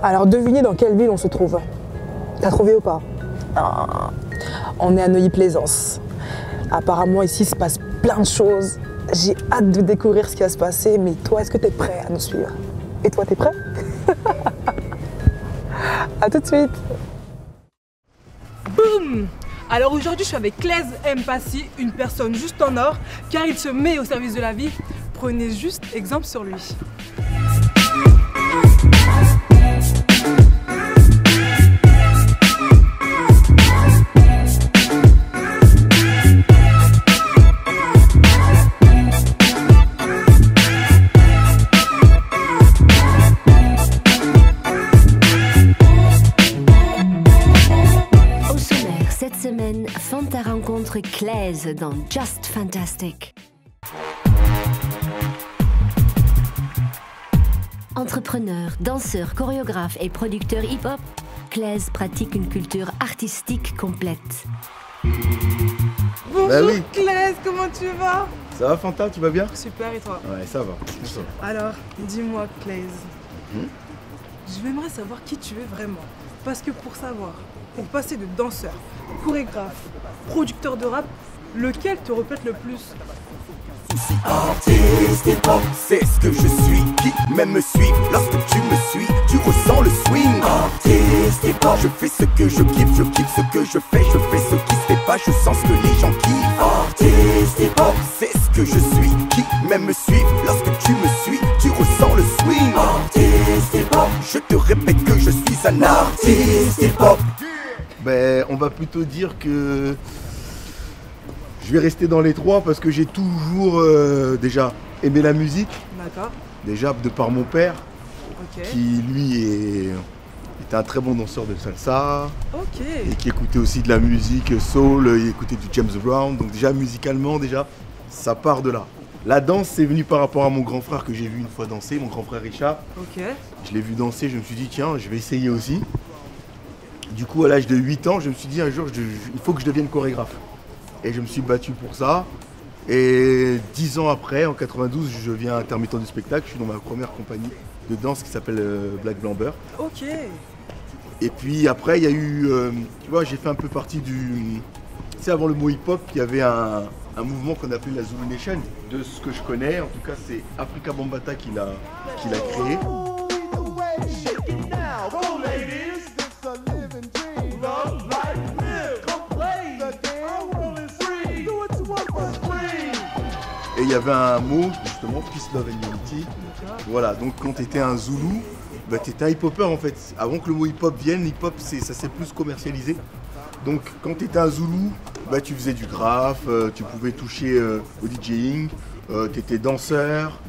Alors devinez dans quelle ville on se trouve. T'as trouvé ou pas? Ah, on est à Neuilly-Plaisance. Apparemment ici il se passe plein de choses. J'ai hâte de découvrir ce qui va se passer, mais toi, est-ce que t'es prêt à nous suivre? Et toi, t'es prêt? À tout de suite. Boum! Alors aujourd'hui, je suis avec Claise M. Passy, une personne juste en or, car il se met au service de la vie. Prenez juste exemple sur lui. Fanta rencontre Claise dans Just Fantastic. Entrepreneur, danseur, chorégraphe et producteur hip-hop, Claise pratique une culture artistique complète. Bonjour Bah oui. Claise, comment tu vas? Ça va Fanta, tu vas bien? Super, et toi? Ouais, ça va. Alors, dis-moi Claise, j'aimerais savoir qui tu es vraiment. Parce que pour savoir, pour passer de danseur, chorégraphe, producteur de rap, lequel te répète le plus? Artiste hip-hop, c'est ce que je suis. Qui même me suit, lorsque tu me suis, tu ressens le swing. Artiste hip-hop, je fais ce que je kiffe ce que je fais ce qui se fait pas, je sens ce que les gens kiffent. Artiste hip-hop, c'est ce que je suis. Qui même me suit, lorsque tu me suis, tu ressens le swing. Artiste hip-hop, je te répète que je suis un artiste hip-hop. Ben, on va plutôt dire que je vais rester dans les trois parce que j'ai toujours déjà aimé la musique. D'accord. Déjà de par mon père, Ok. qui lui était un très bon danseur de salsa. Ok. Et qui écoutait aussi de la musique soul, il écoutait du James Brown. Donc déjà musicalement, ça part de là. La danse, c'est venu par rapport à mon grand frère que j'ai vu une fois danser, mon grand frère Richard. Ok. Je l'ai vu danser, je me suis dit tiens, je vais essayer aussi. Du coup, à l'âge de 8 ans, je me suis dit un jour, il faut que je devienne chorégraphe. Et je me suis battu pour ça. Et 10 ans après, en 92, je deviens intermittent du spectacle. Je suis dans ma première compagnie de danse qui s'appelle Black Blamber. Ok. Et puis après, il y a eu, tu vois, j'ai fait un peu partie du... Tu sais, avant le mot hip-hop, il y avait un mouvement qu'on appelait la Zulu Nation. De ce que je connais, en tout cas, c'est Afrika Bambaataa qui l'a créé. Et il y avait un mot, justement, Peace, Love and Unity. Voilà, donc quand tu étais un Zoulou, bah, tu étais un hip-hopper en fait. Avant que le mot hip-hop vienne, l'hip-hop, ça s'est plus commercialisé. Donc quand tu étais un Zoulou, bah, tu faisais du graphe, tu pouvais toucher au DJing, tu étais danseur,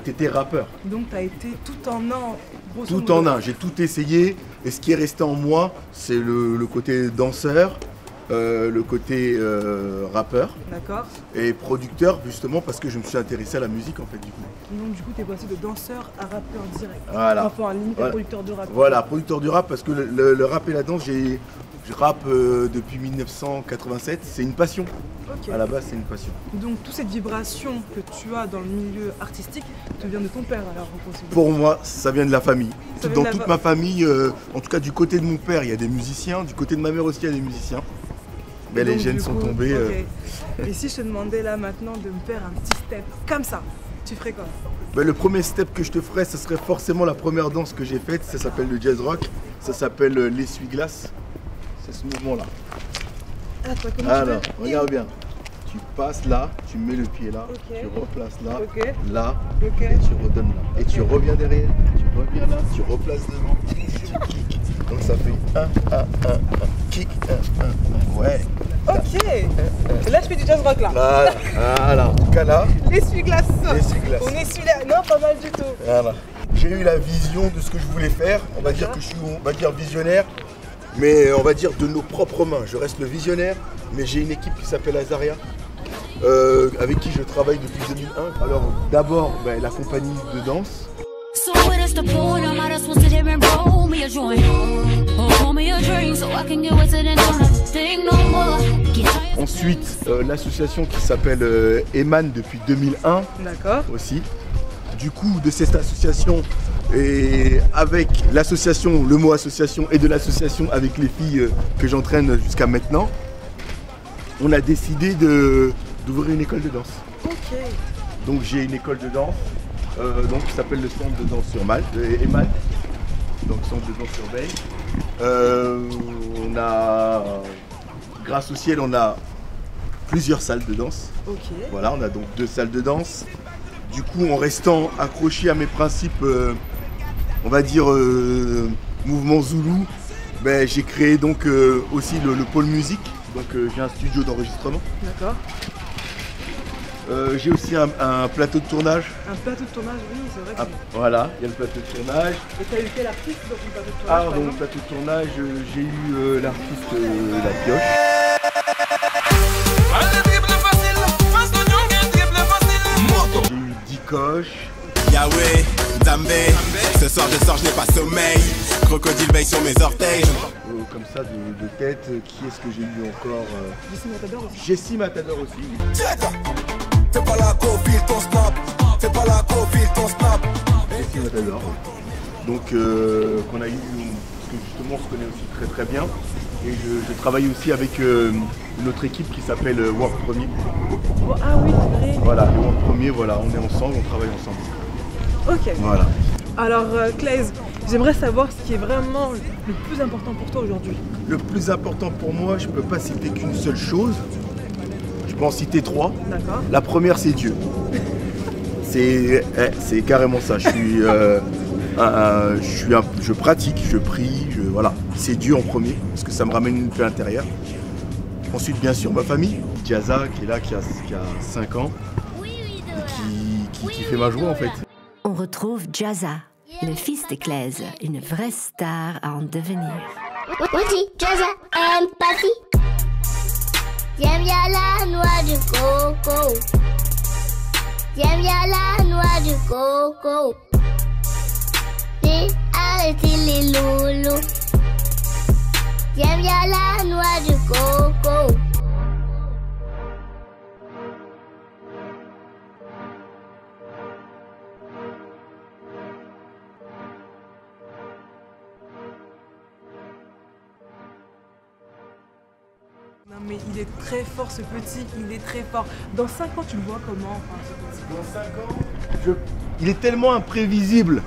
tu étais rappeur. Donc tu as été tout en un, grosso Tout en modo. un, j'ai tout essayé. Et ce qui est resté en moi, c'est le côté danseur, le côté rappeur D'accord. et producteur, justement parce que je me suis intéressé à la musique en fait du coup. Donc du coup, tu es passé de danseur à rappeur direct. Voilà. Enfin, limite à Voilà. producteur de rap. Voilà, producteur du rap parce que le rap et la danse, je rappe depuis 1987, c'est une passion. Ok. À la base, c'est une passion. Donc toute cette vibration que tu as dans le milieu artistique te vient de ton père alors en principe. Pour moi, ça vient de la famille. Ça vient Dans de la toute ma famille, en tout cas du côté de mon père, il y a des musiciens, du côté de ma mère aussi, il y a des musiciens. Mais les Donc, gènes du sont coup, tombés. ok. Et si je te demandais là maintenant de me faire un petit step comme ça, tu ferais quoi? Ben, le premier step que je te ferais, ce serait forcément la première danse que j'ai faite. Ça s'appelle le jazz rock. Ça s'appelle l'essuie-glace. C'est ce mouvement-là. Attends, comment Alors, tu fais? regarde bien. Tu passes là, tu mets le pied là, Ok. tu replaces là, Ok. là, Ok. et tu redonnes là. Et tu reviens derrière, tu reviens là, tu replaces devant, tu kicks. Donc ça fait 1, kick, 1. Ouais. Ok. Et là je fais du jazz rock là. Voilà. En tout cas là, L'essuie-glace. l'essuie-glace. On essuie là. Non, pas mal du tout. Voilà. J'ai eu la vision de ce que je voulais faire. On va dire que je suis, on va dire, visionnaire. Mais on va dire de nos propres mains. Je reste le visionnaire, mais j'ai une équipe qui s'appelle Azaria, avec qui je travaille depuis 2001. Alors d'abord, la compagnie de danse. So what is the point? I might as well sit here and roll me a joint. Or pour me a drink so I can get wasted and don't have to think no more. Ensuite, l'association qui s'appelle Eman depuis 2001 D'accord. aussi. Du coup, de cette association, Et avec l'association, le mot association et de l'association avec les filles que j'entraîne jusqu'à maintenant, on a décidé d'ouvrir une école de danse. Ok. Donc j'ai une école de danse qui s'appelle le centre de danse sur Malte, Eman. Donc centre de danse sur Veille. On a, grâce au ciel, on a plusieurs salles de danse. Ok. Voilà, on a donc 2 salles de danse. Du coup, en restant accroché à mes principes, on va dire mouvement Zoulou, ben, j'ai créé donc aussi le pôle musique. Donc j'ai un studio d'enregistrement. D'accord. J'ai aussi un plateau de tournage. Un plateau de tournage, oui, c'est vrai que... Voilà, il y a le plateau de tournage. Et t'as eu quel artiste dans ton plateau de tournage? Dans le plateau de tournage, j'ai eu l'artiste La Pioche. J'ai eu Dikoche. Yahweh, Dambé, ce soir je sors, je n'ai pas sommeil. Crocodile veille sur mes orteils. Comme ça, de tête, qui est-ce que j'ai eu encore Jessie Matador aussi. Jessie Matador aussi. Fais pas la copie, ton snap. Fais pas la copie, ton snap. Jessie Matador. Donc, qu'on a eu, parce que justement, on se connaît aussi très très bien. Et je travaille aussi avec une autre équipe qui s'appelle World Premier. Oh, ah oui, c'est vrai. Voilà, le World Premier, voilà, on est ensemble, on travaille ensemble. Ok. Voilà. Alors, Claise, j'aimerais savoir ce qui est vraiment le plus important pour toi aujourd'hui. Le plus important pour moi, je ne peux pas citer qu'une seule chose. Je peux en citer 3. D'accord. La première, c'est Dieu. C'est carrément ça. Je pratique, je prie, voilà. C'est Dieu en premier, parce que ça me ramène une paix intérieure. Ensuite, bien sûr, ma famille. Jazza, qui est là, qui a 5 ans, et qui fait ma joie, en fait. On retrouve Jazza, le fils de Claise, une vraie star à en devenir. Voici Jazza Empathy. J'aime bien la noix du coco. J'aime bien la noix du coco. J'ai arrêté les loulous. J'aime bien la noix du coco. Non mais il est très fort ce petit, il est très fort. Dans 5 ans tu le vois comment ce petit? Dans 5 ans, il est tellement imprévisible.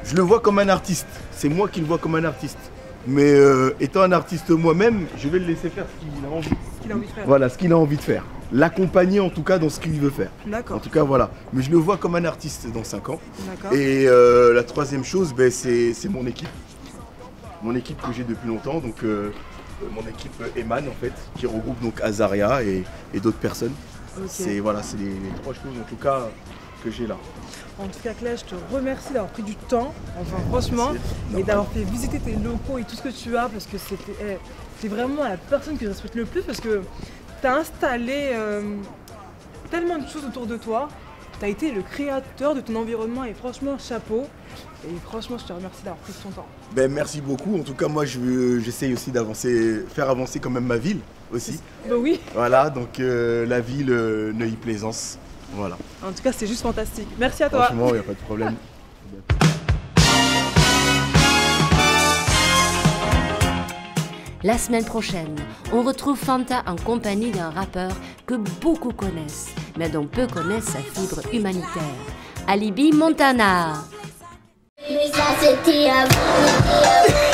Je le vois comme un artiste. C'est moi qui le vois comme un artiste. Mais étant un artiste moi-même, je vais le laisser faire ce qu'il a envie. Ce qu'il a envie de faire. Voilà, ce qu'il a envie de faire. L'accompagner en tout cas dans ce qu'il veut faire. D'accord. En tout cas, voilà. Mais je le vois comme un artiste dans 5 ans. D'accord. Et la troisième chose, ben, c'est mon équipe. Mon équipe que j'ai depuis longtemps. Donc mon équipe Eman en fait, qui regroupe donc Azaria et d'autres personnes. Okay. C'est voilà, c'est les 3 choses en tout cas que j'ai là. En tout cas, Claire, je te remercie d'avoir pris du temps, enfin franchement, et d'avoir fait visiter tes locaux et tout ce que tu as, parce que c'est vraiment la personne que je respecte le plus, parce que tu as installé tellement de choses autour de toi, tu as été le créateur de ton environnement, et franchement, chapeau. Et franchement, je te remercie d'avoir pris ton temps. Ben, merci beaucoup. En tout cas, moi, j'essaye aussi faire avancer quand même ma ville aussi. Ben oui. Voilà, donc la ville Neuilly-Plaisance. Voilà. En tout cas, c'est juste fantastique. Merci à toi. Franchement, il n'y a pas de problème. La semaine prochaine, on retrouve Fanta en compagnie d'un rappeur que beaucoup connaissent, mais dont peu connaissent sa fibre humanitaire. Alibi Montana. Mais ça c'était avant.